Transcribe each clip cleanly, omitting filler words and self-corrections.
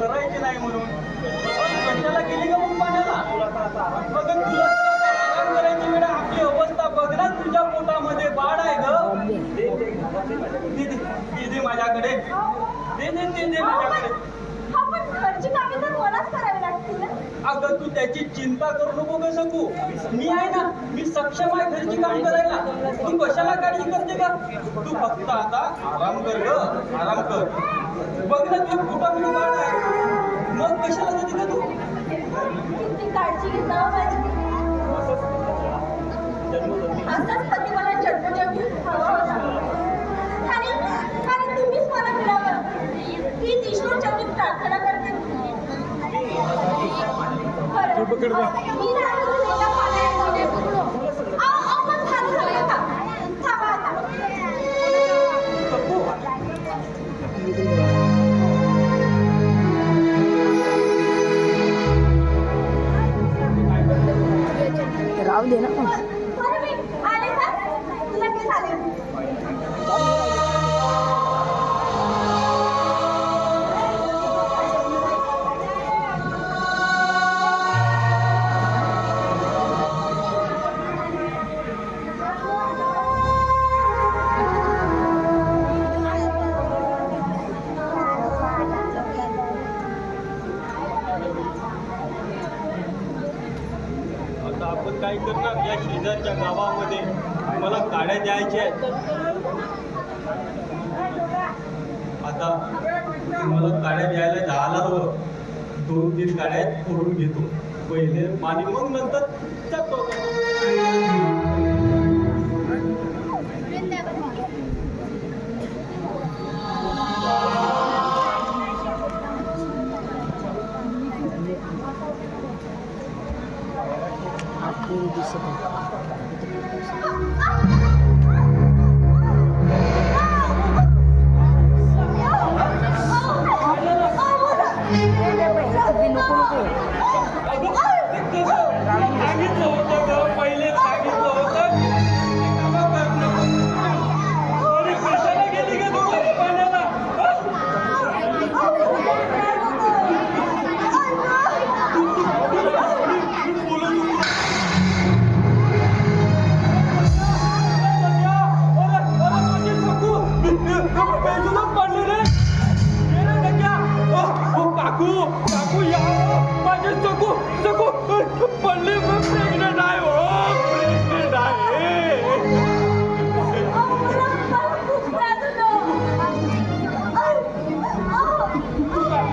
करायचे नाही म्हणून कशाला गेली का मग पाण्याला? मग तुला करायची वेळ आपली अवस्था बघ ना, तुझ्या पोटामध्ये बाळ आहे ग. दे माझ्याकडे, दे माझ्याकडे. अगं तू त्याची चिंता करू नको ग सकू, मी आहे ना, मी सक्षम आहे घरची काम करायला. तू कशाला काळजी करते का? तू फक्त आता आराम कर ग, आराम कर. बघ ना तुझ्या पोटामध्ये बाळ आहे, मग कशाला जाते का तू? काळजी घेता असाच पती मला जन्मजन्मी हवा होता आणि तुम्हीच मला मिळावं हीच ईश्वरचरणी प्रार्थना करते. राहू दे ना. आले का लगेच आले. आपण काय करणार? या शेजारच्या गावामध्ये मला गाड्या द्यायच्या आहेत. आता मला गाड्या द्यायला झाला हवं. 2-3 गाड्या करून घेतो पहिले आणि मग नंतर जातो.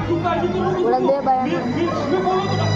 तू काळजी करू नको. उडक दे बाया. मी बोलवतो ना.